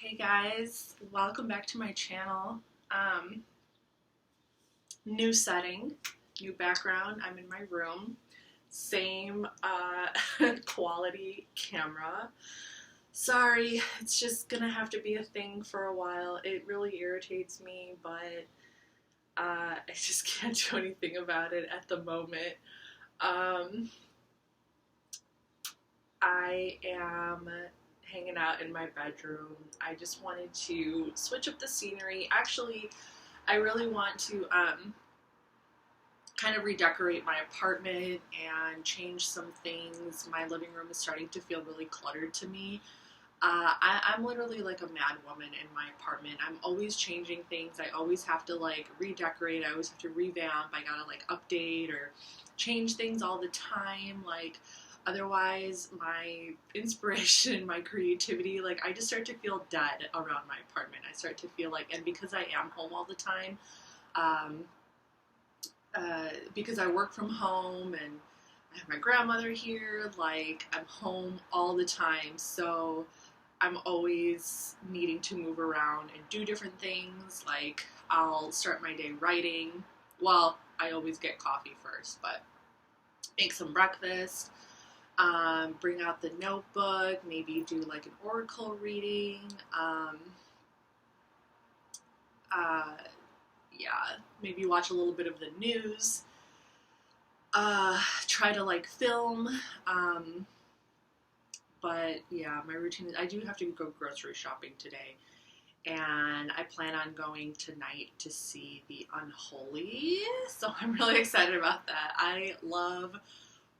Hey guys, welcome back to my channel. New setting, new background. I'm in my room. Same quality camera. Sorry, it's just gonna have to be a thing for a while. It really irritates me, but I just can't do anything about it at the moment. I am hanging out in my bedroom. I just wanted to switch up the scenery. Actually, I really want to kind of redecorate my apartment and change some things. My living room is starting to feel really cluttered to me. I'm literally like a mad woman in my apartment. I'm always changing things. I always have to like redecorate. I always have to revamp. I gotta like update or change things all the time. Like, otherwise my inspiration, my creativity, like I just start to feel dead around my apartment. I start to feel like, and because I am home all the time, because I work from home and I have my grandmother here, like I'm home all the time, so I'm always needing to move around and do different things. Like I'll start my day writing. Well, I always get coffee first, but make some breakfast, bring out the notebook, maybe do like an oracle reading, yeah, maybe watch a little bit of the news, try to like film, but yeah, my routine is, I do have to go grocery shopping today, and I plan on going tonight to see The Unholy, so I'm really excited about that. I love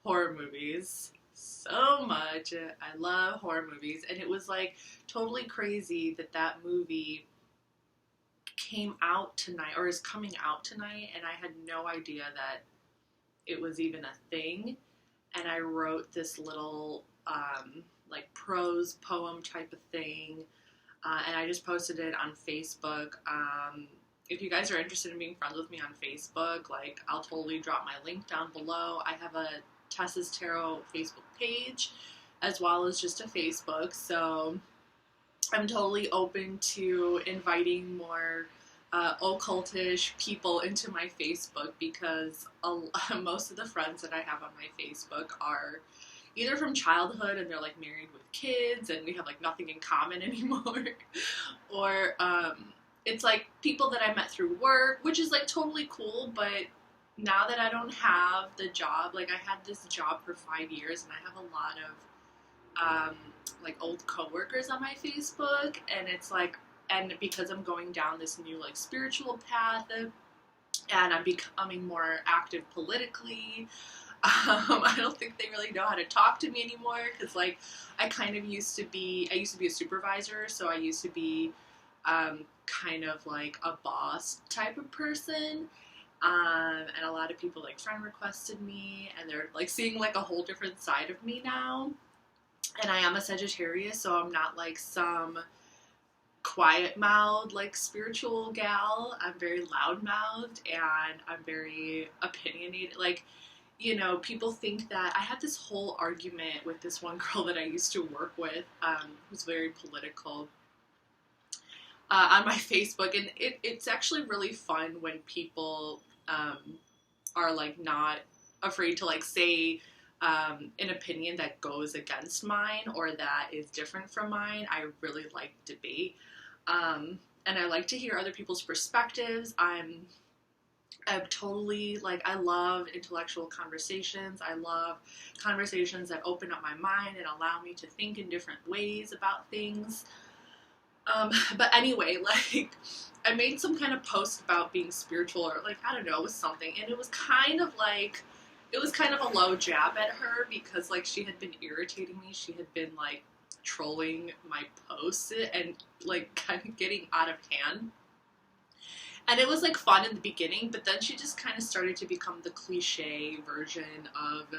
horror movies so much. I love horror movies, and it was like totally crazy that that movie came out tonight or is coming out tonight, and I had no idea that it was even a thing. And I wrote this little like prose poem type of thing, and I just posted it on Facebook. If you guys are interested in being friends with me on Facebook, like I'll totally drop my link down below. I have a Tessa's Tarot Facebook page as well as just a Facebook, so I'm totally open to inviting more occultish people into my Facebook, because most of the friends that I have on my Facebook are either from childhood and they're like married with kids and we have like nothing in common anymore, or it's like people that I met through work, which is like totally cool, but now that I don't have the job, like I had this job for 5 years and I have a lot of like old coworkers on my Facebook, and it's like, and because I'm going down this new like spiritual path and I'm becoming more active politically, I don't think they really know how to talk to me anymore, because like I used to be a supervisor, so I used to be kind of like a boss type of person. And a lot of people like friend requested me, and they're like seeing like a whole different side of me now. And I am a Sagittarius, so I'm not like some quiet mouthed like spiritual gal. I'm very loud mouthed and I'm very opinionated. Like, you know, people think that I had this whole argument with this one girl that I used to work with, who's very political, on my Facebook, and it's actually really fun when people are like not afraid to like say an opinion that goes against mine or that is different from mine. I really like debate, and I like to hear other people's perspectives. I'm totally like, I love intellectual conversations. I love conversations that open up my mind and allow me to think in different ways about things. But anyway, like, I made some kind of post about being spiritual, or like, I don't know, it was something, and it was kind of a low jab at her, because like she had been irritating me. She had been like trolling my posts and like kind of getting out of hand. And it was like fun in the beginning, but then she just kind of started to become the cliche version of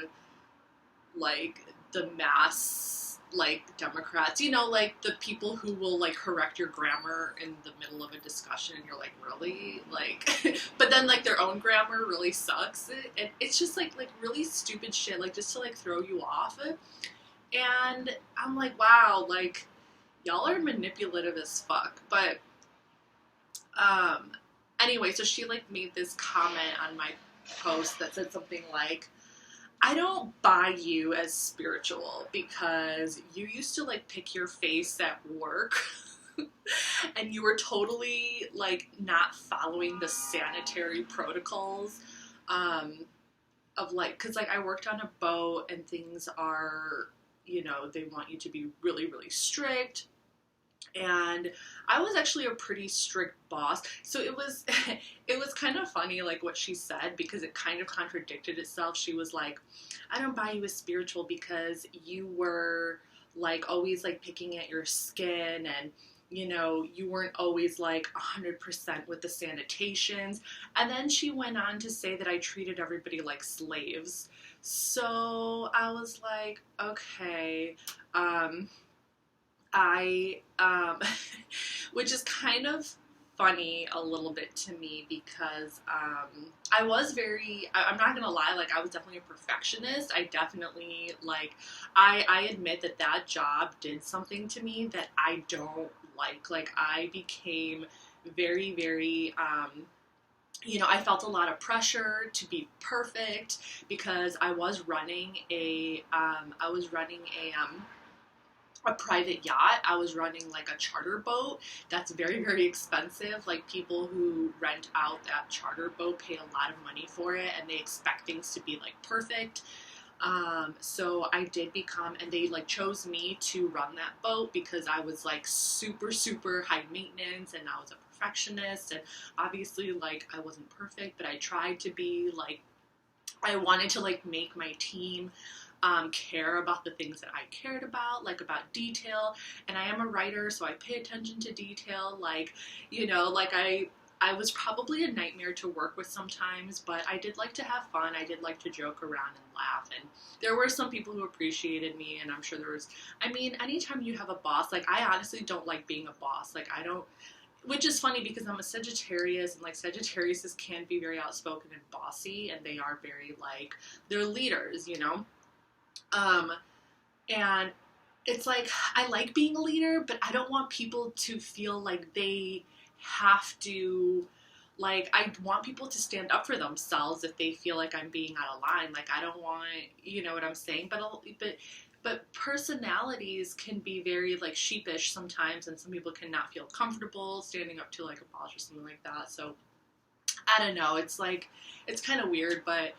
like the mass like Democrats, you know, like the people who will like correct your grammar in the middle of a discussion, and you're like, really? Like, but then like their own grammar really sucks, and it's just like really stupid shit, like just to like throw you off. And I'm like, wow, like y'all are manipulative as fuck. But anyway, so she like made this comment on my post that said something like, I don't buy you as spiritual because you used to like pick your face at work and you were totally like not following the sanitary protocols of like, because like I worked on a boat and things are, you know, they want you to be really, really strict. And I was actually a pretty strict boss, so it was it was kind of funny like what she said, because it kind of contradicted itself. She was like, I don't buy you as spiritual because you were like always like picking at your skin, and you know, you weren't always like 100% with the sanitations. And then she went on to say that I treated everybody like slaves. So I was like, okay, I, which is kind of funny a little bit to me, because I was very, I'm not gonna lie, like I was definitely a perfectionist. I definitely like, I admit that that job did something to me that I don't like I became very, very, you know, I felt a lot of pressure to be perfect, because I was running a private yacht. I was running like a charter boat that's very, very expensive. Like people who rent out that charter boat pay a lot of money for it, and they expect things to be like perfect. So I did become, and they like chose me to run that boat because I was like super, super high maintenance, and I was a perfectionist, and obviously like I wasn't perfect, but I tried to be. Like I wanted to like make my team care about the things that I cared about, like about detail. And I am a writer, so I pay attention to detail. Like, you know, like I was probably a nightmare to work with sometimes, but I did like to have fun. I did like to joke around and laugh. And there were some people who appreciated me, and I'm sure there was, I mean, anytime you have a boss, like I honestly don't like being a boss. Like I don't, which is funny because I'm a Sagittarius, and like Sagittariuses can be very outspoken and bossy, and they are very like, they're leaders, you know? Um, and it's like, I like being a leader, but I don't want people to feel like they have to, like, I want people to stand up for themselves if they feel like I'm being out of line. Like, I don't want, you know what I'm saying? But personalities can be very, like, sheepish sometimes, and some people cannot feel comfortable standing up to, like, a boss or something like that. So, I don't know. It's, like, it's kind of weird, but,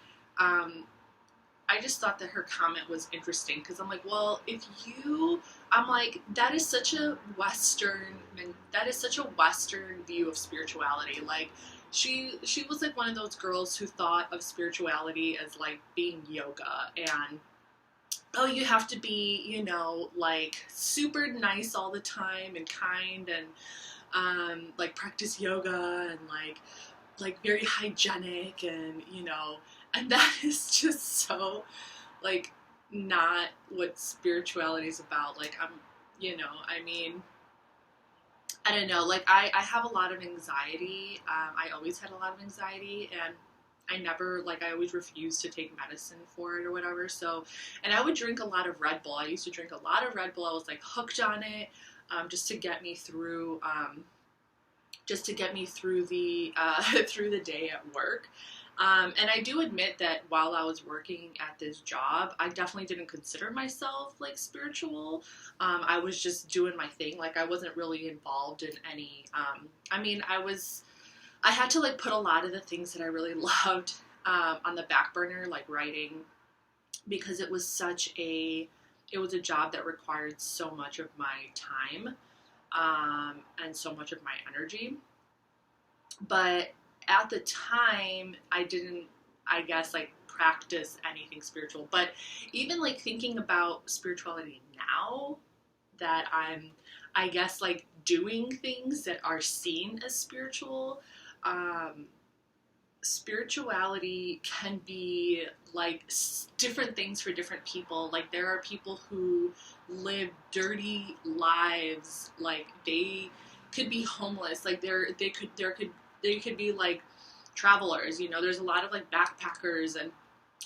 I just thought that her comment was interesting, because I'm like, well, if you, I'm like, that is such a Western view of spirituality. Like, she was like one of those girls who thought of spirituality as like being yoga, and oh, you have to be, you know, like super nice all the time and kind, and like practice yoga, and like very hygienic, and you know, and that is just so like not what spirituality is about. Like I'm, you know, I mean, I don't know, like I have a lot of anxiety. I always had a lot of anxiety, and I never, like, I always refused to take medicine for it or whatever. So, and I would drink a lot of Red Bull. I used to drink a lot of Red Bull. I was like hooked on it, just to get me through, the through the day at work. And I do admit that while I was working at this job, I definitely didn't consider myself like spiritual. I was just doing my thing. Like I wasn't really involved in any. I mean, I had to like put a lot of the things that I really loved on the back burner, like writing, because it was a job that required so much of my time, and so much of my energy. But at the time, I didn't, I guess, like practice anything spiritual. But even like thinking about spirituality now, that I'm, I guess, like doing things that are seen as spiritual, um, spirituality can be like different things for different people. Like there are people who live dirty lives, like they could be homeless, like they could be like travelers, you know. There's a lot of like backpackers and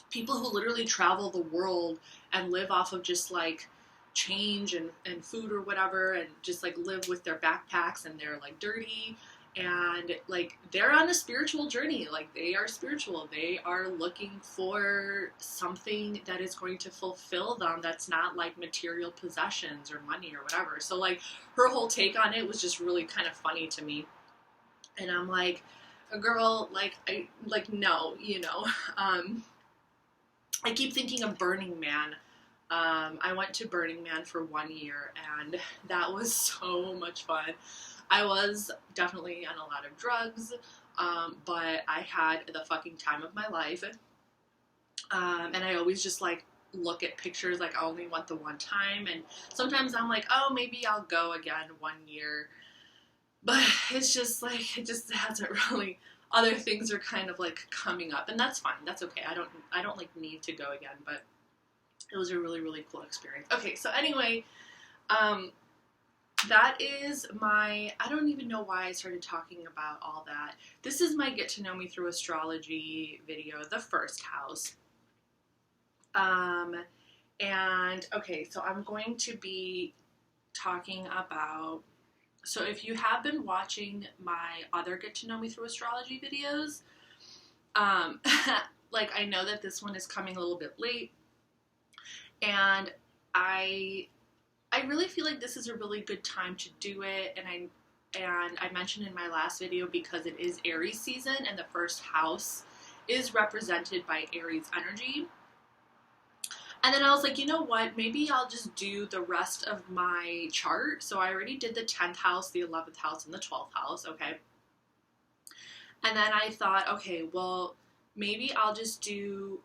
people who literally travel the world and live off of just like change and food or whatever, and just like live with their backpacks, and they're like dirty, and like they're on a spiritual journey. Like they are spiritual, they are looking for something that is going to fulfill them, that's not like material possessions or money or whatever. So like her whole take on it was just really kind of funny to me, and I'm like, a girl, like I like no, you know. I keep thinking of Burning Man. I went to Burning Man for 1 year, and that was so much fun. I was definitely on a lot of drugs, but I had the fucking time of my life. And I always just like look at pictures, like I only went the one time, and sometimes I'm like, oh, maybe I'll go again 1 year. But it's just like, it just hasn't really, other things are kind of like coming up, and that's fine. That's okay. I don't like need to go again, but it was a really, really cool experience. Okay, so anyway, that is my, I don't even know why I started talking about all that. This is my Get to Know Me Through Astrology video, the first house. And okay, so I'm going to be talking about, so if you have been watching my other Get to Know Me Through Astrology videos, like I know that this one is coming a little bit late, and I really feel like this is a really good time to do it, and I mentioned in my last video, because it is Aries season and the first house is represented by Aries energy. And then I was like, you know what, maybe I'll just do the rest of my chart. So I already did the 10th house, the 11th house, and the 12th house, okay? And then I thought, okay, well, maybe I'll just do,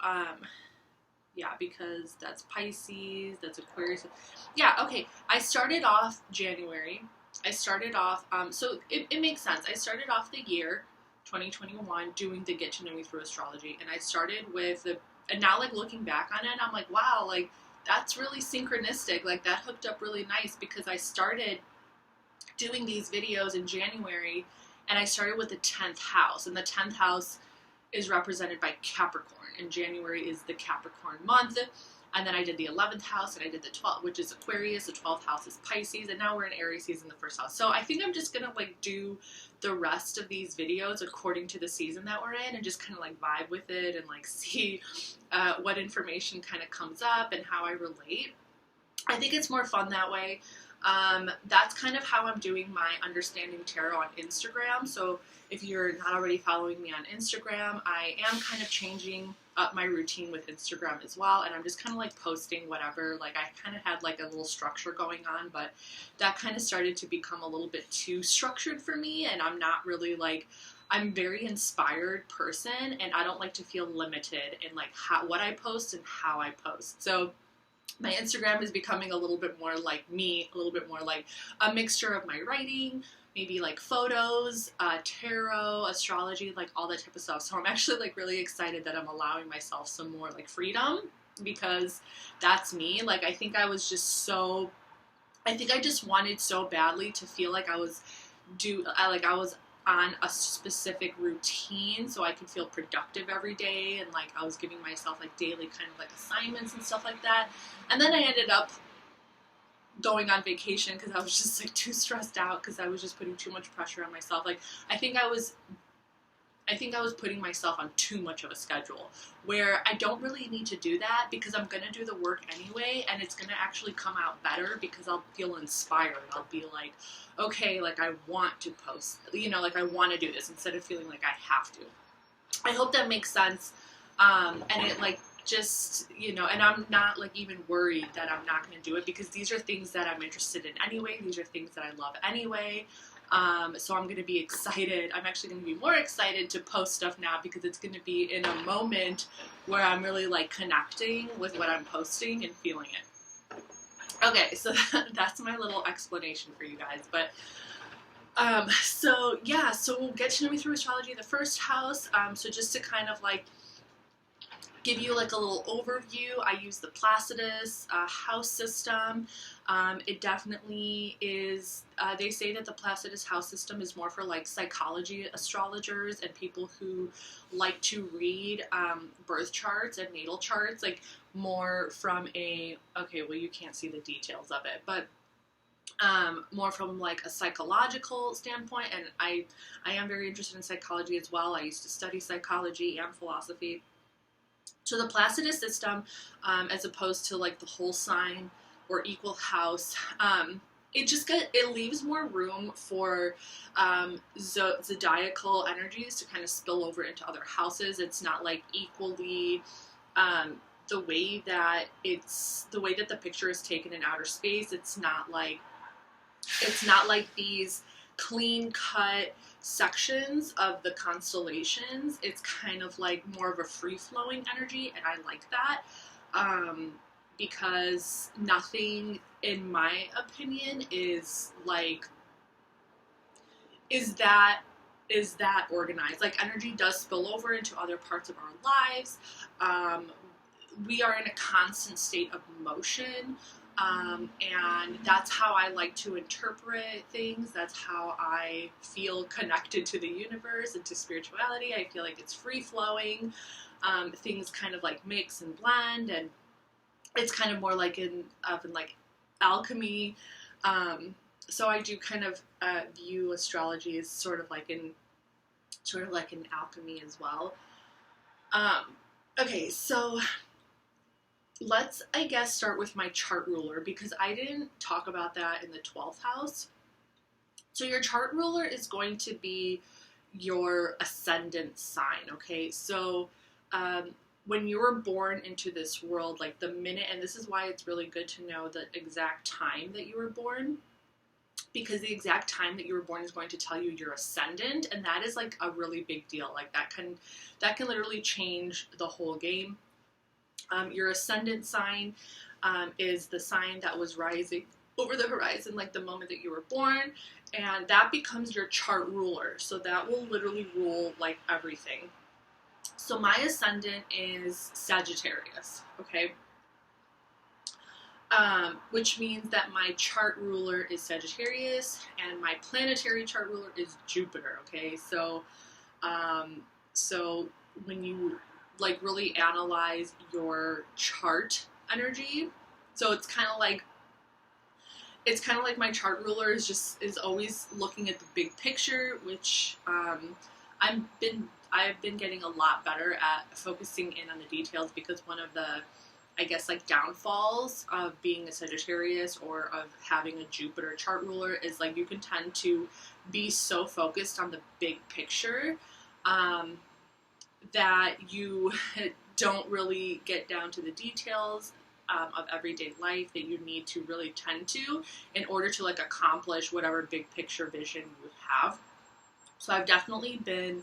yeah, because that's Pisces, that's Aquarius. Yeah, okay, I started off January. I started off, so it makes sense. I started off the year 2021 doing the Get to Know Me Through Astrology, and I started with the, and now like looking back on it, I'm like, wow, like that's really synchronistic. Like that hooked up really nice, because I started doing these videos in January, and I started with the 10th house, and the 10th house is represented by Capricorn, and January is the Capricorn month. And then I did the 11th house, and I did the 12th, which is Aquarius. The 12th house is Pisces, and now we're in Aries season, the first house. So I think I'm just gonna like do the rest of these videos according to the season that we're in, and just kind of like vibe with it, and like see what information kind of comes up and how I relate. I think it's more fun that way. That's kind of how I'm doing my Understanding Tarot on Instagram. So if you're not already following me on Instagram, I am kind of changing up my routine with Instagram as well, and I'm just kind of like posting whatever. Like I kind of had like a little structure going on, but that kind of started to become a little bit too structured for me, and I'm not really like, I'm a very inspired person, and I don't like to feel limited in like what I post and how I post. So my Instagram is becoming a little bit more like me, a little bit more like a mixture of my writing, maybe like photos, tarot, astrology, like all that type of stuff. So I'm actually like really excited that I'm allowing myself some more like freedom, because that's me. Like I think I was just so, I think I just wanted so badly to feel like I was on a specific routine so I could feel productive every day, and like I was giving myself like daily kind of like assignments and stuff like that. And then I ended up going on vacation because I was just like too stressed out, because I was just putting too much pressure on myself. Like I think I was putting myself on too much of a schedule, where I don't really need to do that, because I'm going to do the work anyway, and it's going to actually come out better because I'll feel inspired. I'll be like, okay, like I want to post, you know, like I want to do this, instead of feeling like I have to. I hope that makes sense. And it like just, you know, and I'm not like even worried that I'm not going to do it, because these are things that I'm interested in anyway. These are things that I love anyway. So I'm going to be excited. I'm actually going to be more excited to post stuff now, because it's going to be in a moment where I'm really like connecting with what I'm posting and feeling it. Okay, so that's my little explanation for you guys. But so yeah, so we'll Get to Know Me Through Astrology, the first house. So just to kind of like give you like a little overview, I use the Placidus house system. It definitely is, they say that the Placidus house system is more for like psychology astrologers and people who like to read birth charts and natal charts, like more from a, okay, well you can't see the details of it, but more from like a psychological standpoint. And I am very interested in psychology as well. I used to study psychology and philosophy. So the Placidus system, as opposed to like the whole sign or equal house, it leaves more room for zodiacal energies to kind of spill over into other houses. It's not like equally the way that the picture is taken in outer space. It's not like these clean cut sections of the constellations. It's kind of like more of a free-flowing energy, and I like that because nothing, in my opinion, is that organized. Like, energy does spill over into other parts of our lives. We are in a constant state of motion. And that's how I like to interpret things. That's how I feel connected to the universe and to spirituality. I feel like it's free-flowing. Things kind of like mix and blend, and it's kind of more like in like alchemy. So I do kind of view astrology as sort of like in alchemy as well. Okay, so let's, I guess, start with my chart ruler, because I didn't talk about that in the 12th house. So your chart ruler is going to be your ascendant sign, okay? So when you were born into this world, like the minute, and this is why it's really good to know the exact time that you were born, because the exact time that you were born is going to tell you your ascendant, and that is like a really big deal. Like that can literally change the whole game. Your ascendant sign is the sign that was rising over the horizon like the moment that you were born, and that becomes your chart ruler. So that will literally rule like everything. So my ascendant is Sagittarius, okay? Which means that my chart ruler is Sagittarius and my planetary chart ruler is Jupiter, okay? So when you like really analyze your chart energy, so it's kind of like my chart ruler is always looking at the big picture, which I've been getting a lot better at focusing in on the details, because one of the, I guess, like downfalls of being a Sagittarius or of having a Jupiter chart ruler is like you can tend to be so focused on the big picture that you don't really get down to the details of everyday life that you need to really tend to in order to like accomplish whatever big picture vision you have. So I've definitely been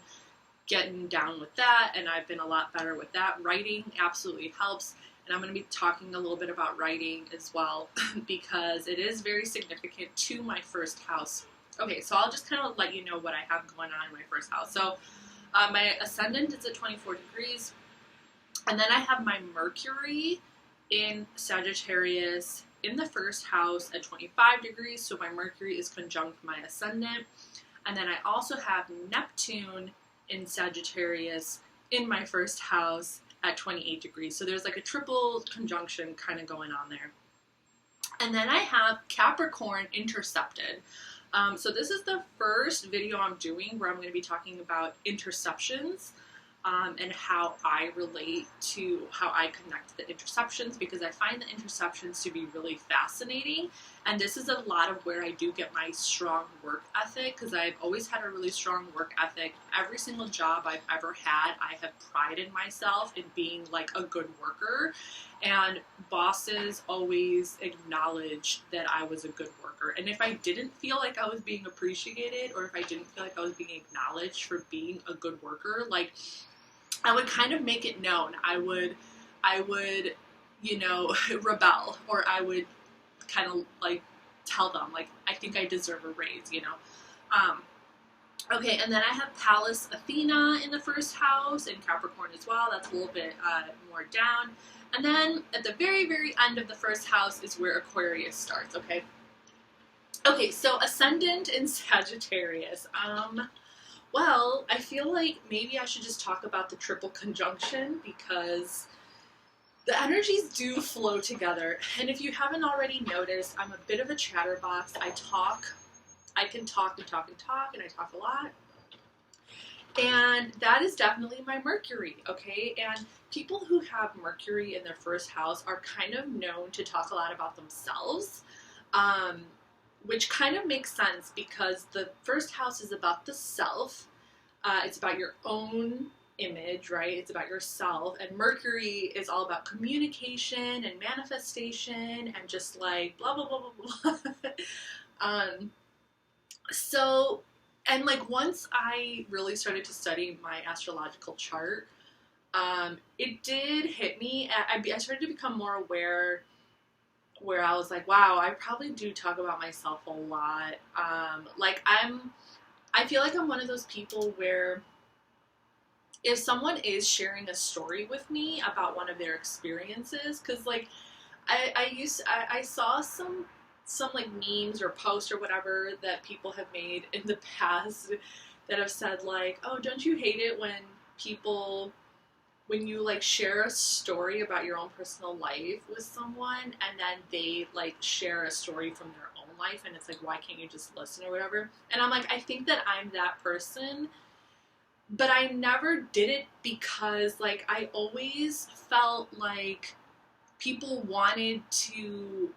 getting down with that, and I've been a lot better with that. Writing absolutely helps, and I'm going to be talking a little bit about writing as well because it is very significant to my first house. Okay, so I'll just kind of let you know what I have going on in my first house. So my ascendant is at 24 degrees, and then I have my Mercury in Sagittarius in the first house at 25 degrees, so my Mercury is conjunct my ascendant. And then I also have Neptune in Sagittarius in my first house at 28 degrees. So there's like a triple conjunction kind of going on there. And then I have Capricorn Intercepted. So this is the first video I'm doing where I'm going to be talking about interceptions and how I relate to how I connect the interceptions, because I find the interceptions to be really fascinating. And this is a lot of where I do get my strong work ethic, because I've always had a really strong work ethic. Every single job I've ever had, I have prided myself in being like a good worker, and bosses always acknowledged that I was a good worker. And if I didn't feel like I was being appreciated, or if I didn't feel like I was being acknowledged for being a good worker, like I would kind of make it known. I would, you know, rebel, or I would kind of like tell them like I think I deserve a raise, you know. Okay, and then I have Pallas Athena in the first house, and Capricorn as well. That's a little bit more down. And then at the very, very end of the first house is where Aquarius starts, okay? Okay, so Ascendant in Sagittarius. Well, I feel like maybe I should just talk about the triple conjunction because the energies do flow together. And if you haven't already noticed, I'm a bit of a chatterbox. I can talk and talk and talk, and I talk a lot. And that is definitely my Mercury, okay? And people who have Mercury in their first house are kind of known to talk a lot about themselves, which kind of makes sense because the first house is about the self. It's about your own image, right? It's about yourself. And Mercury is all about communication and manifestation and just like blah, blah, blah, blah, blah. So, and like once I really started to study my astrological chart, it did hit me. I started to become more aware where I was like, wow, I probably do talk about myself a lot. I feel like I'm one of those people where if someone is sharing a story with me about one of their experiences, because like I saw some like memes or posts or whatever that people have made in the past that have said like, oh, don't you hate it when you like share a story about your own personal life with someone and then they like share a story from their own life and it's like, why can't you just listen or whatever? And I'm like, I think that I'm that person, but I never did it because like I always felt like people wanted to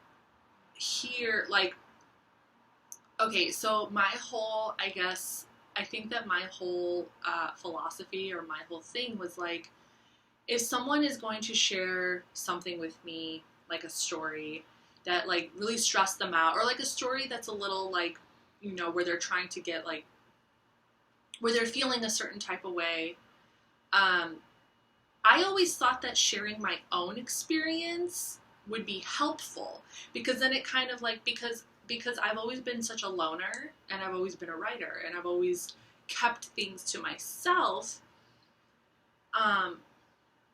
hear like, okay, so my whole, I think that my whole philosophy or my whole thing was like, if someone is going to share something with me, like a story that like really stressed them out, or like a story that's a little like, you know, where they're trying to get like, where they're feeling a certain type of way, I always thought that sharing my own experience would be helpful because then it kind of like, because I've always been such a loner and I've always been a writer and I've always kept things to myself,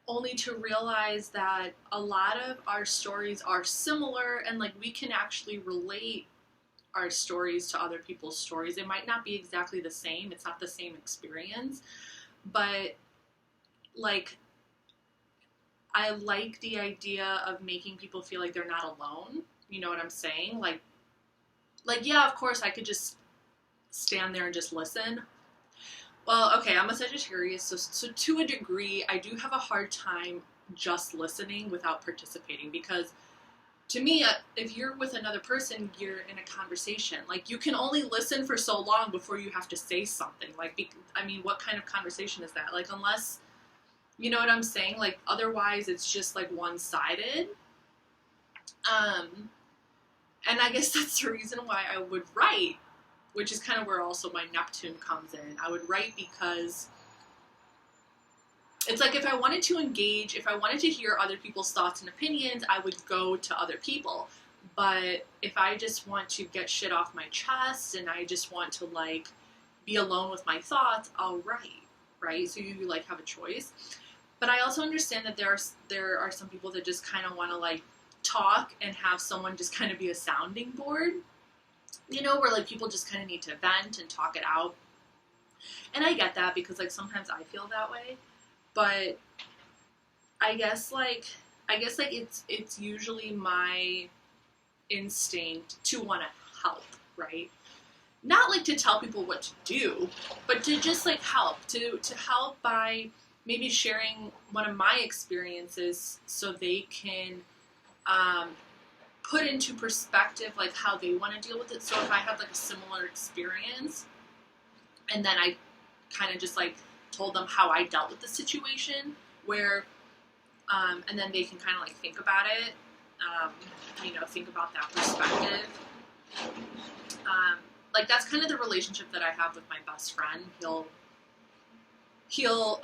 only to realize that a lot of our stories are similar and like we can actually relate our stories to other people's stories. It might not be exactly the same. It's not the same experience, but like I like the idea of making people feel like they're not alone. You know what I'm saying? Like yeah, of course I could just stand there and just listen. Well, okay, I'm a Sagittarius, so to a degree, I do have a hard time just listening without participating because to me, if you're with another person, you're in a conversation. Like, you can only listen for so long before you have to say something. Like, I mean, what kind of conversation is that? Like, unless, you know what I'm saying? Like, otherwise, it's just, like, one-sided. And I guess that's the reason why I would write, which is kind of where also my Neptune comes in. I would write because it's like if I wanted to engage, if I wanted to hear other people's thoughts and opinions, I would go to other people. But if I just want to get shit off my chest and I just want to like be alone with my thoughts, I'll write, right? So you like have a choice. But I also understand that there are some people that just kind of want to like talk and have someone just kind of be a sounding board, you know, where like people just kind of need to vent and talk it out. And I get that because like sometimes I feel that way. But I guess like it's usually my instinct to want to help, right? Not like to tell people what to do, but to just like help, to help by maybe sharing one of my experiences so they can put into perspective like how they want to deal with it. So if I have like a similar experience and then I kind of just like told them how I dealt with the situation where and then they can kind of like think about it, you know, think about that perspective. Like that's kind of the relationship that I have with my best friend. He'll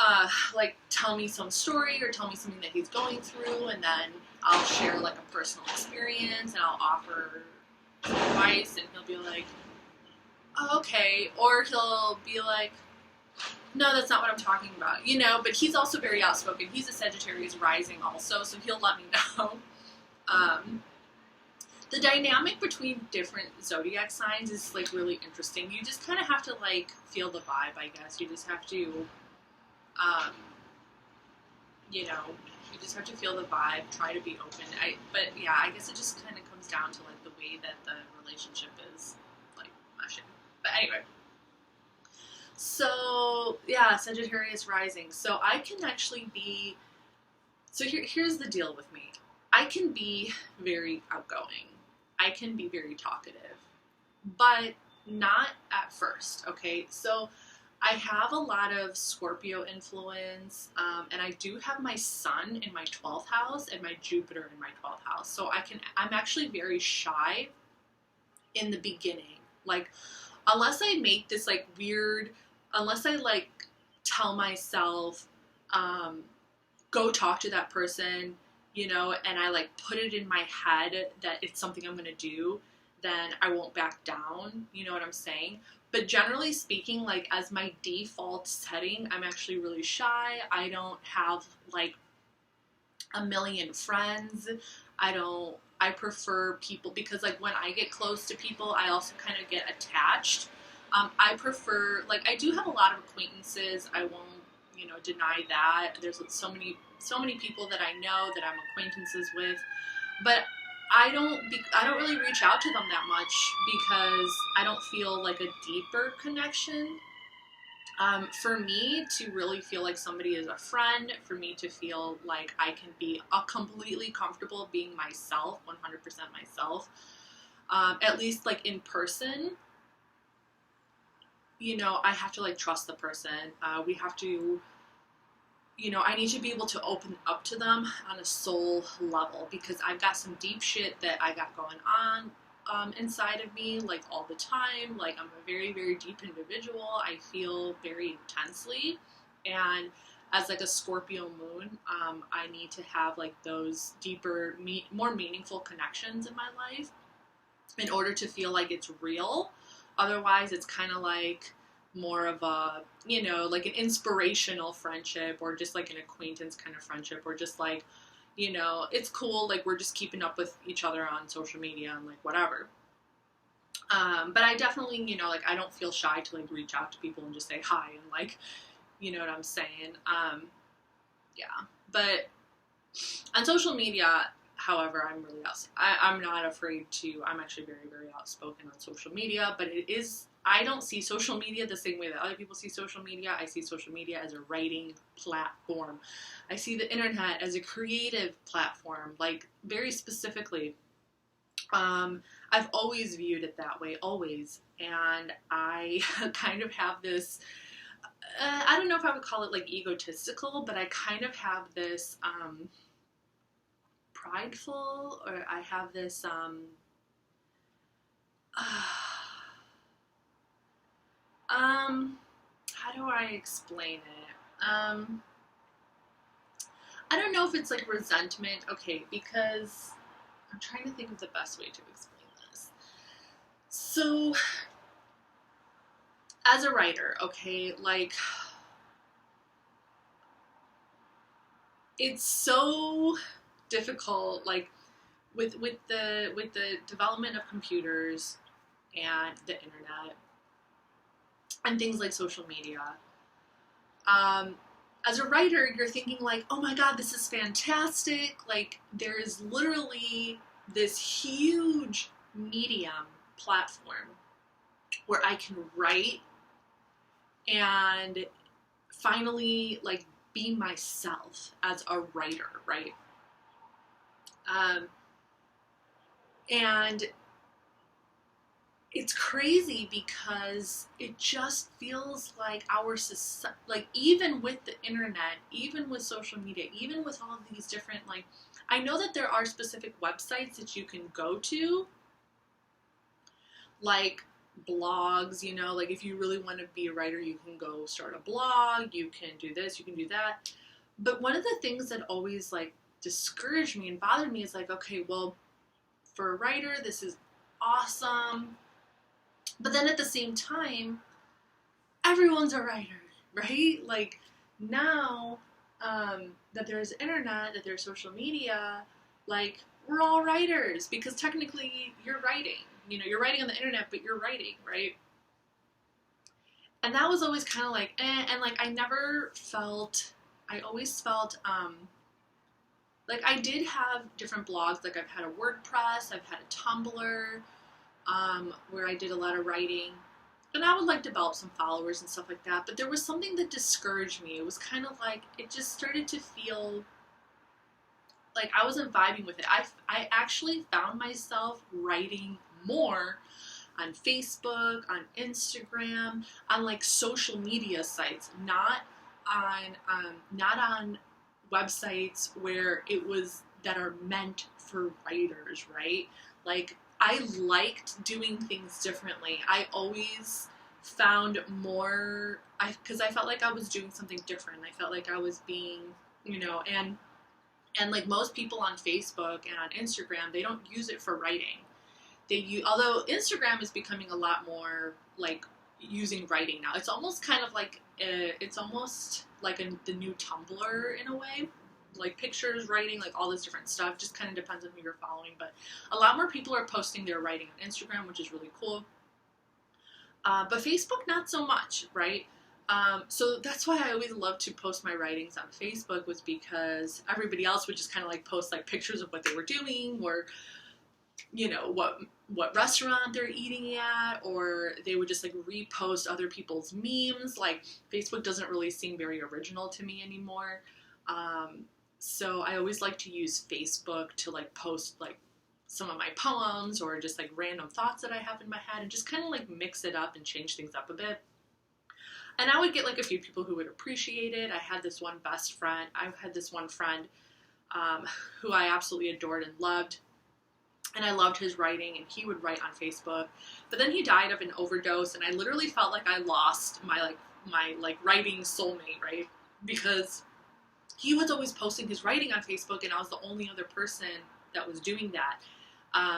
like tell me some story or tell me something that he's going through, and then I'll share like a personal experience and I'll offer some advice, and he'll be like, oh, okay. Or he'll be like, no, that's not what I'm talking about, you know, but he's also very outspoken. He's a Sagittarius rising also, so he'll let me know. Um, the dynamic between different zodiac signs is like really interesting. You just kind of have to like feel the vibe, I guess. You just have to, um, you know, you just have to feel the vibe, try to be open. But yeah, I guess it just kind of comes down to like the way that the relationship is like meshing. But anyway, so yeah, Sagittarius rising. So I can actually be. So here's the deal with me. I can be very outgoing. I can be very talkative, but not at first. Okay, so I have a lot of Scorpio influence, and I do have my Sun in my 12th house and my Jupiter in my 12th house. So I'm actually very shy in the beginning. Like, unless I make this like weird, unless I like tell myself, go talk to that person, you know, and I like put it in my head that it's something I'm gonna do, then I won't back down. You know what I'm saying? But generally speaking, like as my default setting, I'm actually really shy. I don't have like a million friends. I prefer people because like when I get close to people, I also kind of get attached. I prefer, like I do have a lot of acquaintances. I won't, you know, deny that. There's so many people that I know that I'm acquaintances with, but I don't really reach out to them that much because I don't feel like a deeper connection. For me to really feel like somebody is a friend, for me to feel like I can be completely comfortable being myself, 100% myself, at least like in person, you know, I have to like trust the person. We have to, you know, I need to be able to open up to them on a soul level because I've got some deep shit that I got going on inside of me, like all the time. Like I'm a very, very deep individual. I feel very intensely, and as like a Scorpio moon, I need to have like those deeper, more meaningful connections in my life in order to feel like it's real. Otherwise, it's kind of like more of a, you know, like an inspirational friendship or just like an acquaintance kind of friendship or just like, you know, it's cool, like we're just keeping up with each other on social media and like whatever. But I definitely, you know, like I don't feel shy to like reach out to people and just say hi and like, you know what I'm saying? Yeah. But on social media, however, I'm not afraid to, I'm actually very, very outspoken on social media, but I don't see social media the same way that other people see social media. I see social media as a writing platform. I see the internet as a creative platform, like very specifically. I've always viewed it that way, always. And I kind of have this, I don't know if I would call it like egotistical, but I kind of have this, prideful, or I have this how do I explain it? I don't know if it's like resentment. Okay, because I'm trying to think of the best way to explain this. So as a writer, okay, like it's so difficult, like with the development of computers and the internet and things like social media. As a writer, you're thinking like, oh my god, this is fantastic. Like there is literally this huge medium platform where I can write and finally like be myself as a writer, right? And it's crazy because it just feels like our society, like even with the internet, even with social media, even with all of these different, like, I know that there are specific websites that you can go to, like blogs, you know, like if you really want to be a writer, you can go start a blog, you can do this, you can do that. But one of the things that always like discouraged me and bothered me is like, okay, well, for a writer, this is awesome. But then at the same time, everyone's a writer, right? Like now that there's internet, that there's social media, like we're all writers because technically you're writing. You know, you're writing on the internet, but you're writing, right? And that was always kind of like, and like I always felt, like I did have different blogs, like I've had a WordPress, I've had a Tumblr, where I did a lot of writing, and I would like develop some followers and stuff like that, but there was something that discouraged me. It was kind of like, it just started to feel like I wasn't vibing with it. I actually found myself writing more on Facebook, on Instagram, on like social media sites, not on websites where it was that are meant for writers, right? Like I liked doing things differently. I always found more, because I felt like I was doing something different. I felt like I was being, you know, and like most people on Facebook and on Instagram, they don't use it for writing. Although Instagram is becoming a lot more like using writing now. It's almost kind of like the new Tumblr in a way, like pictures, writing, like all this different stuff. Just kind of depends on who you're following, but a lot more people are posting their writing on Instagram, which is really cool. But Facebook, not so much, right? So that's why I always loved to post my writings on Facebook, was because everybody else would just kind of like post like pictures of what they were doing, or you know, what restaurant they're eating at, or they would just like repost other people's memes. Like Facebook doesn't really seem very original to me anymore. So I always like to use Facebook to like post like some of my poems or just like random thoughts that I have in my head, and just kind of like mix it up and change things up a bit. And I would get like a few people who would appreciate it. I had this one friend who I absolutely adored and loved. And I loved his writing, and he would write on Facebook. But then he died of an overdose, and I literally felt like I lost my writing soulmate, right? Because he was always posting his writing on Facebook, and I was the only other person that was doing that.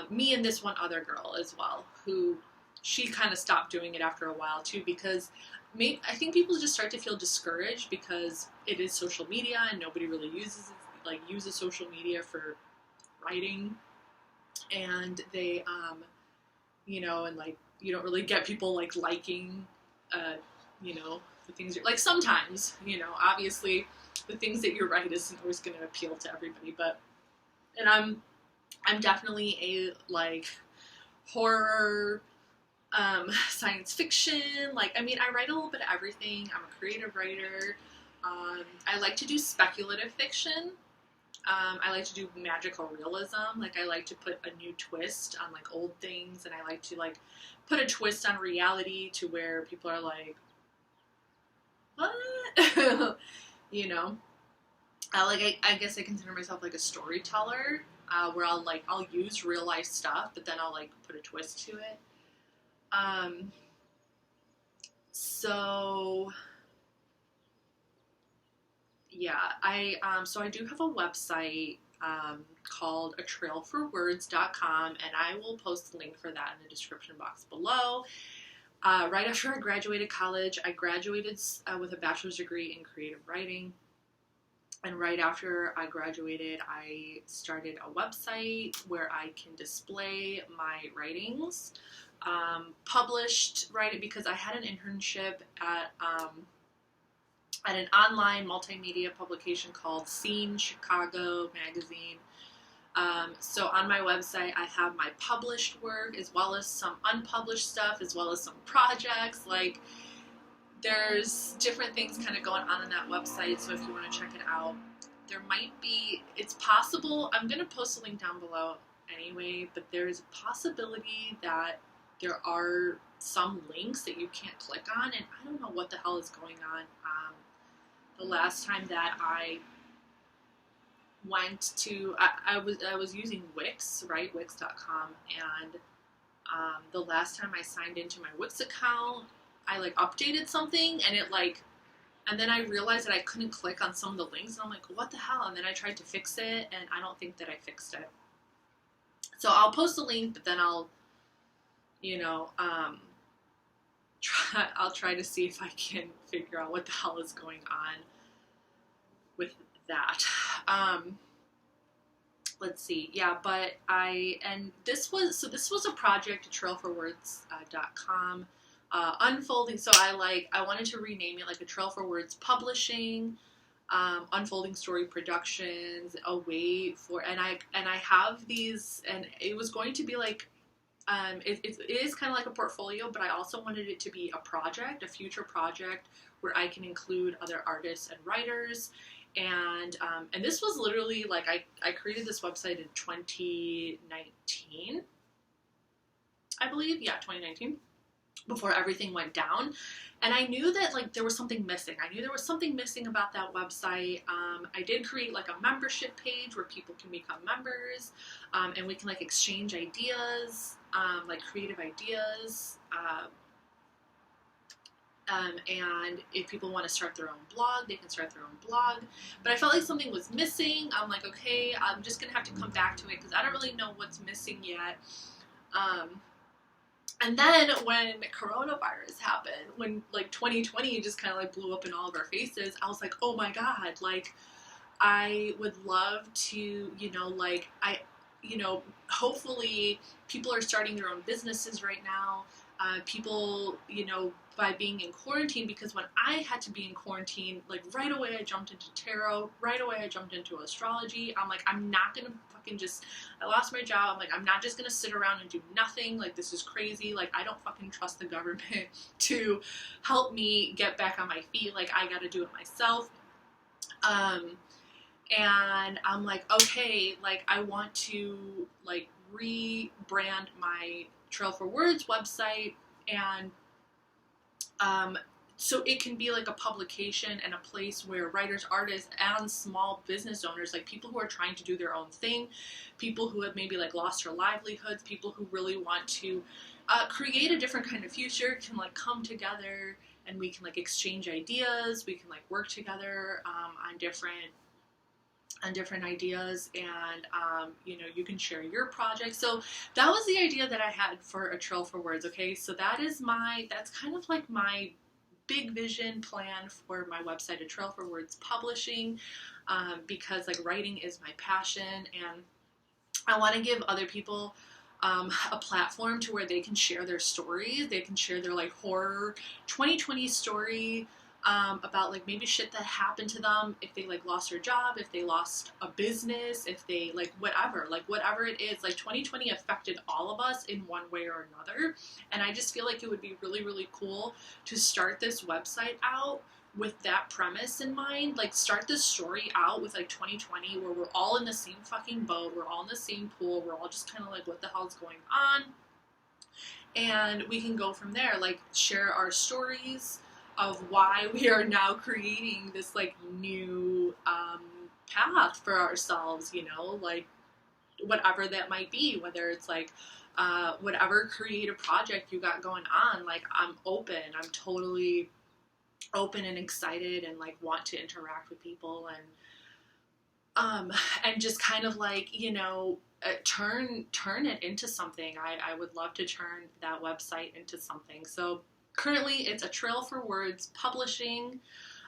Me and this one other girl as well, who she kind of stopped doing it after a while too, because I think people just start to feel discouraged because it is social media and nobody really uses social media for writing. And they, you know, and like, you don't really get people like liking, you know, the things like sometimes, you know, obviously the things that you write isn't always going to appeal to everybody, but, and I'm definitely a like horror, science fiction, like, I mean, I write a little bit of everything. I'm a creative writer. I like to do speculative fiction. I like to do magical realism. Like, I like to put a new twist on like old things, and I like to like put a twist on reality to where people are like, what? You know, I guess I consider myself like a storyteller, where I'll use real life stuff, but then I'll like put a twist to it. So yeah, so I do have a website, called atrailforwords.com, and I will post the link for that in the description box below. Right after I graduated college, I graduated with a bachelor's degree in creative writing. And right after I graduated, I started a website where I can display my writings, published writing, because I had an internship at an online multimedia publication called Scene Chicago magazine. So on my website, I have my published work as well as some unpublished stuff, as well as some projects. Like, there's different things kind of going on that website, so if you want to check it out, it's possible, I'm going to post a link down below anyway, but there's a possibility that there are some links that you can't click on, and I don't know what the hell is going on. The last time that I went to, I was using Wix, right, Wix.com, and the last time I signed into my Wix account, I like updated something, and then I realized that I couldn't click on some of the links, and I'm like, what the hell? And then I tried to fix it, and I don't think that I fixed it. So I'll post a link, but then I'll, you know, I'll try to see if I can figure out what the hell is going on with that. Let's see. Yeah, but this was a project, trailforwords.com, unfolding. So I wanted to rename it like a Trail for Words Publishing, Unfolding Story Productions, a way for, and I have these, and it was going to be like, it is kind of like a portfolio, but I also wanted it to be a project, a future project where I can include other artists and writers. And this was literally like, I created this website in 2019, I believe. Yeah, 2019, before everything went down. And I knew that like there was something missing. I knew there was something missing about that website. I did create like a membership page where people can become members, and we can like exchange ideas, like creative ideas. And if people want to start their own blog, they can start their own blog. But I felt like something was missing. I'm like, okay, I'm just going to have to come back to it because I don't really know what's missing yet. And then when coronavirus happened, when like 2020 just kind of like blew up in all of our faces, I was like, oh my God, like I would love to, hopefully people are starting their own businesses right now. People, by being in quarantine, because when I had to be in quarantine, like right away I jumped into tarot, right away I jumped into astrology. I'm like, I'm not going to fucking I lost my job. I'm like, I'm not just going to sit around and do nothing. Like, this is crazy. Like, I don't fucking trust the government to help me get back on my feet. Like, I got to do it myself. And I'm like, okay, like, I want to, like, rebrand my Trail for Words website, and so it can be like a publication and a place where writers, artists, and small business owners, like people who are trying to do their own thing, people who have maybe like lost their livelihoods, people who really want to create a different kind of future, can like come together, and we can like exchange ideas, we can like work together on different ideas, and you can share your project. So that was the idea that I had for a Trail for Words. Okay, so that's kind of like my big vision plan for my website, a Trail for Words Publishing, because like writing is my passion, and I want to give other people a platform to where they can share their stories. They can share their like horror 2020 story, about like maybe shit that happened to them, if they like lost their job, if they lost a business, if they like whatever it is. Like 2020 affected all of us in one way or another, and I just feel like it would be really, really cool to start this website out with that premise in mind. Like, start this story out with like 2020, where we're all in the same fucking boat, we're all in the same pool, we're all just kind of like, what the hell's going on? And we can go from there, like share our stories of why we are now creating this like new path for ourselves, like whatever that might be, whether it's like whatever creative project you got going on. Like, I'm totally open and excited, and like want to interact with people, and just kind of like, turn it into something. I would love to turn that website into something. So currently, it's a Trail for Words Publishing,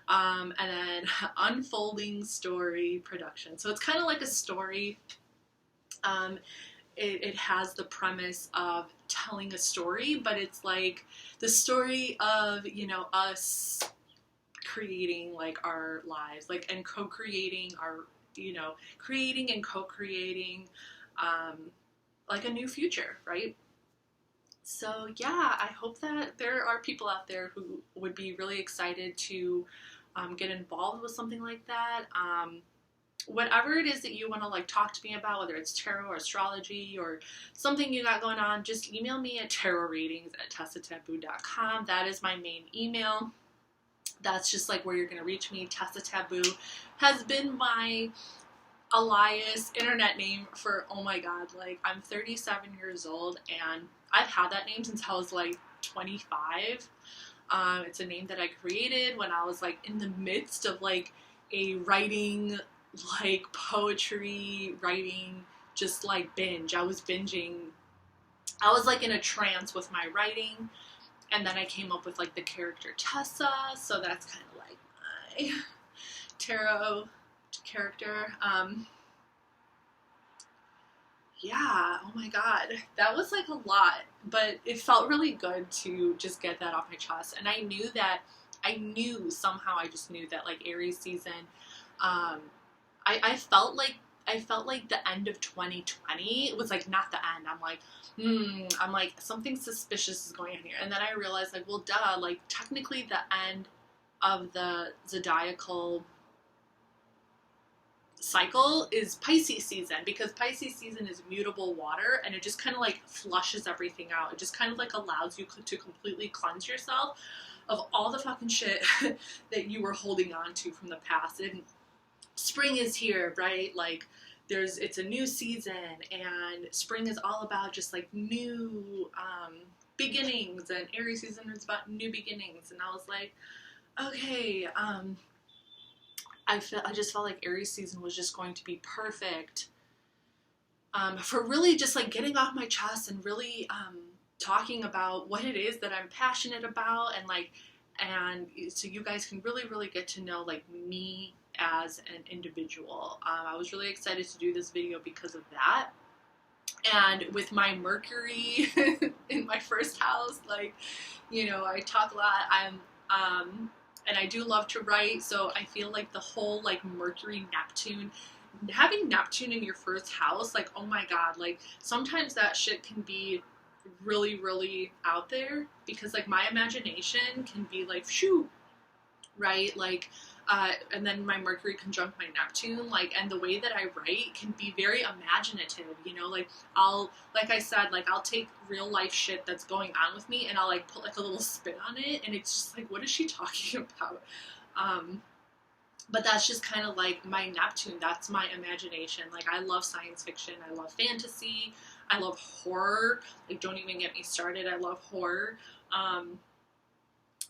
and then Unfolding Story Production. So it's kind of like a story. It has the premise of telling a story, but it's like the story of, us creating like our lives, like, and co-creating our, creating and co-creating like a new future, right? So yeah, I hope that there are people out there who would be really excited to get involved with something like that. Whatever it is that you want to like talk to me about, whether it's tarot or astrology or something you got going on, just email me at tarotreadings@tessataboo.com. That is my main email. That's just like where you're going to reach me. Tessa Taboo has been my alias internet name for, oh my God, like, I'm 37 years old, and I've had that name since I was like 25. It's a name that I created when I was like in the midst of like a writing, like poetry writing, just like binge. I was binging. I was like in a trance with my writing, And then I came up with like the character Tessa, so that's kind of like my tarot character. Yeah, oh my god, that was like a lot, but it felt really good to just get that off my chest. And I knew somehow, I just knew that like Aries season, I felt like the end of 2020 was like not the end. I'm like something suspicious is going on here. And then I realized like, well, duh, like technically the end of the zodiacal cycle is Pisces season, because Pisces season is mutable water, and it just kind of like flushes everything out. It just kind of like allows you to completely cleanse yourself of all the fucking shit that you were holding on to from the past. And spring is here, right? Like it's a new season, and spring is all about just like new beginnings, and Aries season is about new beginnings. And I was like, okay, I just felt like Aries season was just going to be perfect for really just like getting off my chest and really talking about what it is that I'm passionate about, and so you guys can really get to know like me as an individual. I was really excited to do this video because of that. And with my Mercury in my first house, like, you know, I talk a lot. And I do love to write, so I feel like the whole like Mercury, Neptune, having Neptune in your first house, like, oh my god, like sometimes that shit can be really out there, because like my imagination can be like, shoo, right? Like, and then my Mercury conjunct my Neptune, like, and the way that I write can be very imaginative, you know, like like I said, like I'll take real life shit that's going on with me and I'll like put like a little spin on it, and it's just like, what is she talking about? But that's just kind of like my Neptune, that's my imagination. Like I love science fiction, I love fantasy, I love horror, like don't even get me started, I love horror.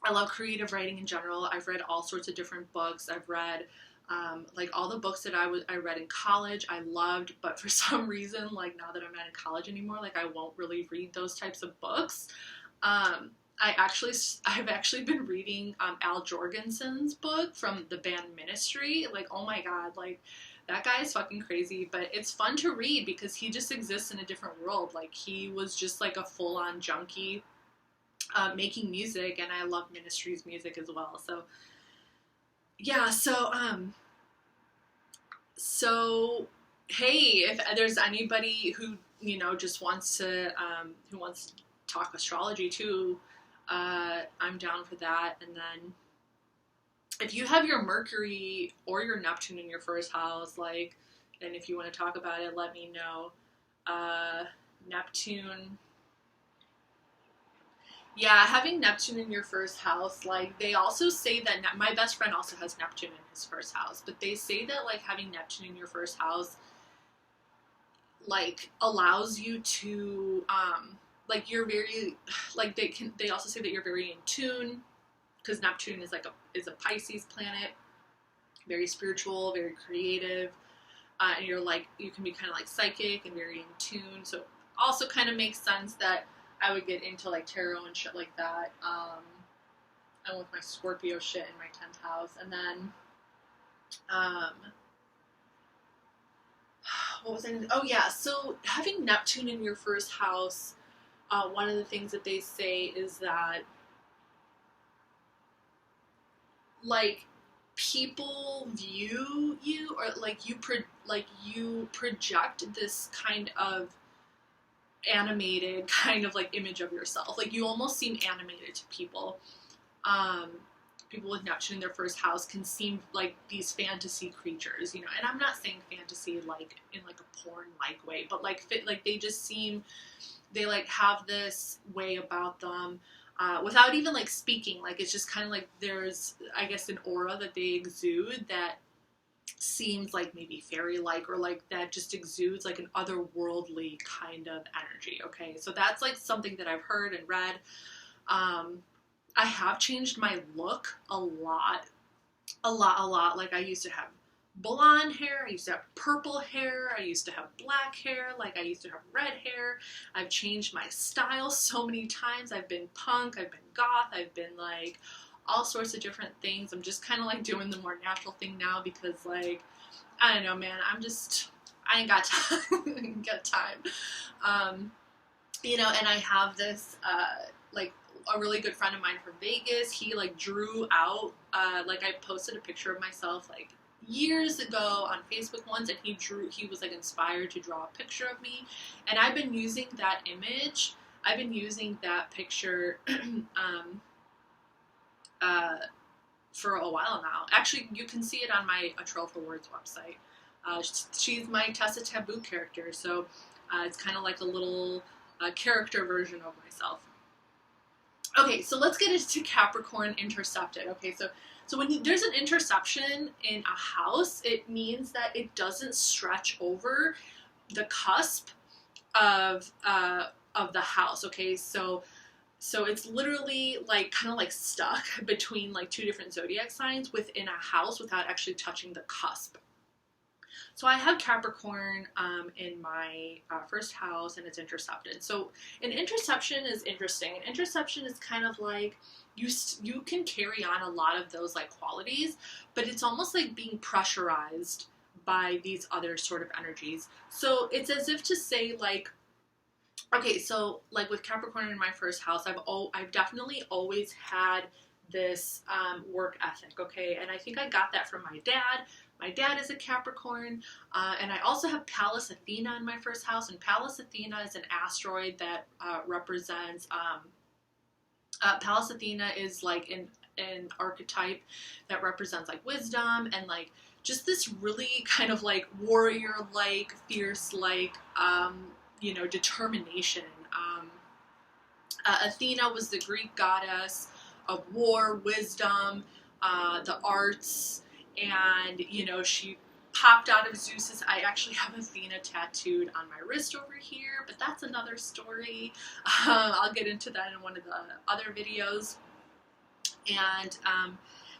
I love creative writing in general. I've read all sorts of different books. I've read like all the books that I read in college, I loved, but for some reason, like now that I'm not in college anymore, like I won't really read those types of books. I've actually been reading Al Jorgensen's book from the band Ministry. Like, oh my god, like that guy is fucking crazy, but it's fun to read because he just exists in a different world. Like he was just like a full-on junkie making music, and I love Ministry's music as well. So yeah, so hey, if there's anybody who, you know, just wants to who wants to talk astrology too, I'm down for that. And then if you have your Mercury or your Neptune in your first house, like, and if you want to talk about it, let me know. Neptune, yeah, having Neptune in your first house, like, they also say that, my best friend also has Neptune in his first house, but they say that, like, having Neptune in your first house, like, allows you to, like, you're very, like, they also say that you're very in tune, because Neptune is, like, is a Pisces planet, very spiritual, very creative, and you're, like, you can be kind of, like, psychic and very in tune, so it also kind of makes sense that I would get into like tarot and shit like that. And with my Scorpio shit in my 10th house. And then, what was I gonna, oh yeah, so having Neptune in your first house, one of the things that they say is that, like, people view you, or like you project this kind of animated kind of like image of yourself. Like you almost seem animated to people. People with Neptune in their first house can seem like these fantasy creatures, you know, and I'm not saying fantasy like in like a porn like way, but like they just seem, they like have this way about them without even like speaking. Like it's just kind of like there's, I guess, an aura that they exude that seems like maybe fairy-like, or like that just exudes like an otherworldly kind of energy. Okay, so that's like something that I've heard and read. I have changed my look a lot. Like I used to have blonde hair, I used to have purple hair, I used to have black hair, like I used to have red hair. I've changed my style so many times. I've been punk, I've been goth, I've been like all sorts of different things. I'm just kind of like doing the more natural thing now because like, I don't know, man, I ain't got time. I ain't got time. You know, and I have this, like, a really good friend of mine from Vegas. He like drew out, like I posted a picture of myself like years ago on Facebook once, and he was like inspired to draw a picture of me, and I've been using that image, I've been using that picture for a while now. Actually, you can see it on my A Troll for Words website. She's my Tessa Taboo character, so it's kind of like a little character version of myself. Okay, so let's get into Capricorn Intercepted. Okay, so when there's an interception in a house, it means that it doesn't stretch over the cusp of the house. Okay, so it's literally like kind of like stuck between like two different zodiac signs within a house without actually touching the cusp. So I have Capricorn in my first house, and it's intercepted. So an interception is interesting. An interception is kind of like you can carry on a lot of those like qualities, but it's almost like being pressurized by these other sort of energies. So it's as if to say like, okay, so like with Capricorn in my first house, I've definitely always had this work ethic, okay? And I think I got that from my dad. My dad is a Capricorn, and I also have Pallas Athena in my first house, and Pallas Athena is an asteroid that represents, Pallas Athena is like an archetype that represents like wisdom and like just this really kind of like warrior-like, fierce-like, you know, determination. Athena was the Greek goddess of war, wisdom, the arts, and, you know, she popped out of Zeus's. I actually have Athena tattooed on my wrist over here, but that's another story. I'll get into that in one of the other videos. And,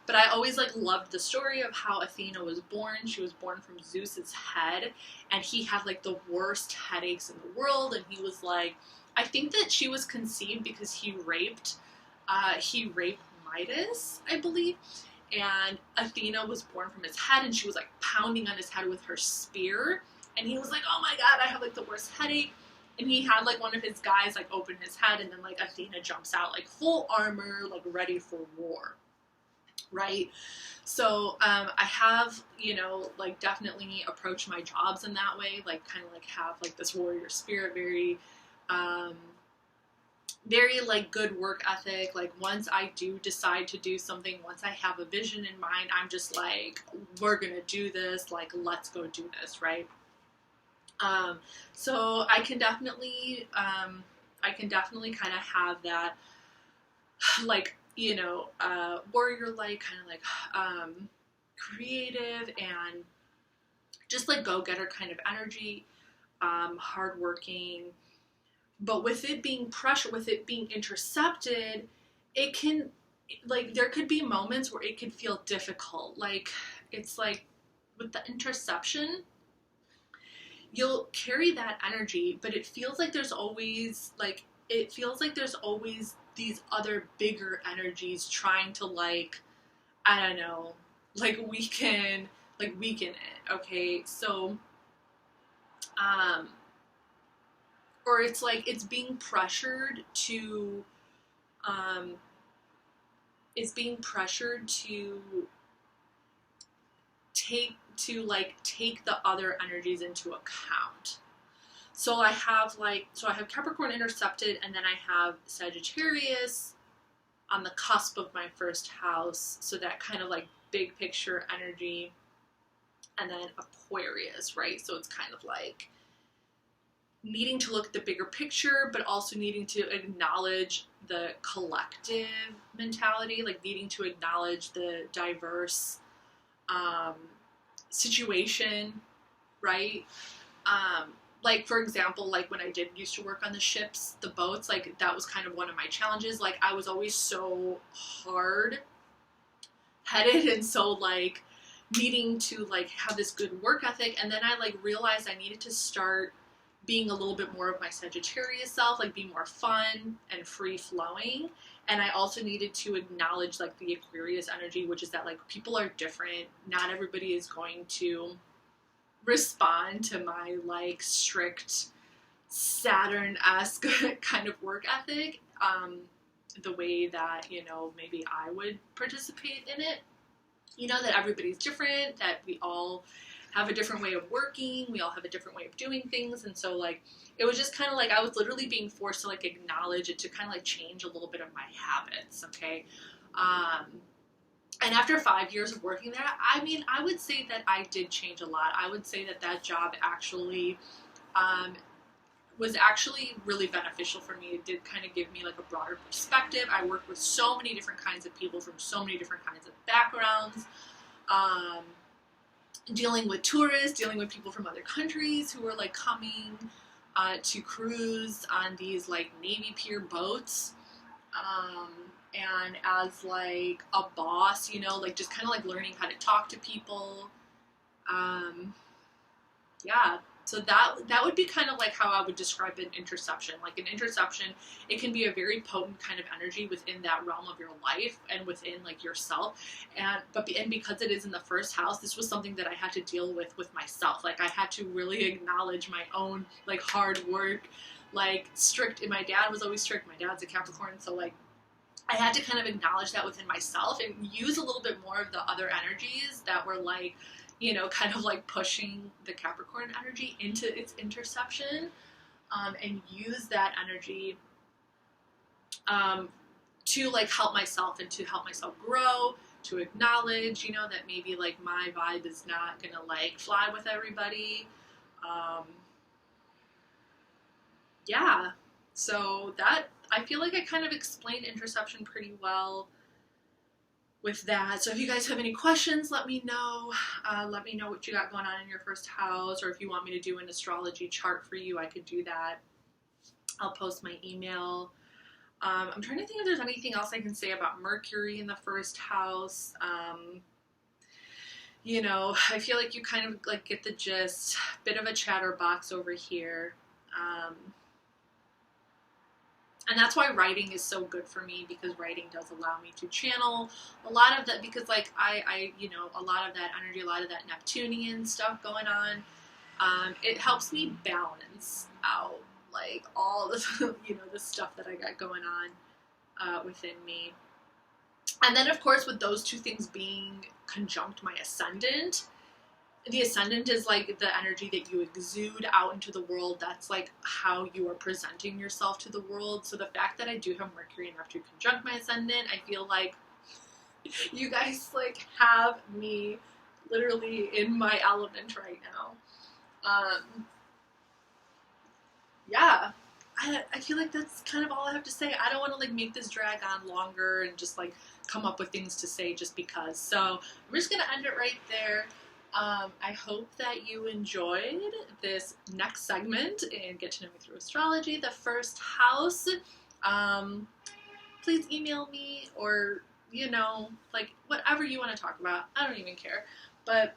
but I always like loved the story of how Athena was born. She was born from Zeus's head, and he had like the worst headaches in the world, and he was like, I think that she was conceived because he raped Midas, I believe, and Athena was born from his head, and she was like pounding on his head with her spear, and he was like, oh my god, I have like the worst headache, and he had like one of his guys like open his head, and then like Athena jumps out like full armor, like ready for war, right? So I have, you know, like definitely approach my jobs in that way, like kind of like have like this warrior spirit, very like good work ethic. Like once I do decide to do something, once I have a vision in mind, I'm just like, we're gonna do this, like let's go do this, right? So I can definitely kind of have that like, you know, warrior-like, kind of like creative and just like go-getter kind of energy, hardworking. But with it being pressure, with it being intercepted, it can, like, there could be moments where it could feel difficult. Like, it's like, with the interception, you'll carry that energy, but it feels like there's always, these other bigger energies trying to, like, I don't know, like, weaken it, okay? So, or it's like it's being pressured to take the other energies into account. So I have Capricorn intercepted, and then I have Sagittarius on the cusp of my first house, so that kind of like big picture energy, and then Aquarius, right? So it's kind of like needing to look at the bigger picture, but also needing to acknowledge the collective mentality, like needing to acknowledge the diverse situation, right? Like, for example, like when I used to work on the ships, the boats, like that was kind of one of my challenges. Like I was always so hard-headed and so like needing to like have this good work ethic. And then I like realized I needed to start being a little bit more of my Sagittarius self, like be more fun and free flowing. And I also needed to acknowledge like the Aquarius energy, which is that like people are different. Not everybody is going to respond to my like strict Saturn-esque kind of work ethic the way that, you know, maybe I would participate in it. You know, that everybody's different, that we all have a different way of working, we all have a different way of doing things. And so like it was just kind of like I was literally being forced to like acknowledge it, to kind of like change a little bit of my habits. Okay. And after 5 years of working there, I mean, I would say that I did change a lot. I would say that that job actually was actually really beneficial for me. It did kind of give me like a broader perspective. I worked with so many different kinds of people from so many different kinds of backgrounds, dealing with tourists, dealing with people from other countries who were like coming to cruise on these like Navy Pier boats. And as like a boss, you know, like just kind of like learning how to talk to people. Yeah. So that would be kind of like how I would describe an interception. Like an interception, it can be a very potent kind of energy within that realm of your life and within like yourself. And because it is in the first house, this was something that I had to deal with myself. Like I had to really acknowledge my own like hard work, like strict. And my dad was always strict. My dad's a Capricorn, so like I had to kind of acknowledge that within myself and use a little bit more of the other energies that were like, you know, kind of like pushing the Capricorn energy into its interception, and use that energy to like help myself and to help myself grow, to acknowledge, you know, that maybe like my vibe is not gonna like fly with everybody. Yeah, so that, I feel like I kind of explained interception pretty well with that. So if you guys have any questions, let me know. Let me know what you got going on in your first house, or if you want me to do an astrology chart for you, I could do that. I'll post my email. I'm trying to think if there's anything else I can say about Mercury in the first house. You know, I feel like you kind of like get the gist. Bit of a chatterbox over here. And that's why writing is so good for me, because writing does allow me to channel a lot of that, because like I you know, a lot of that energy, a lot of that Neptunian stuff going on, it helps me balance out like all the, you know, the stuff that I got going on within me. And then of course with those two things being conjunct my ascendant, the ascendant is like the energy that you exude out into the world. That's like how you are presenting yourself to the world. So the fact that I do have Mercury and Neptune conjunct my ascendant, I feel like you guys like have me literally in my element right now. Yeah, I feel like that's kind of all I have to say. I don't want to like make this drag on longer and just like come up with things to say just because. So I'm just going to end it right there. I hope that you enjoyed this next segment and get to know me through astrology, the first house. Please email me, or, you know, like whatever you want to talk about. I don't even care. But,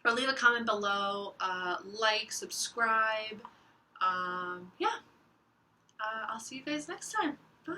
or leave a comment below, like, subscribe. Yeah. I'll see you guys next time. Bye.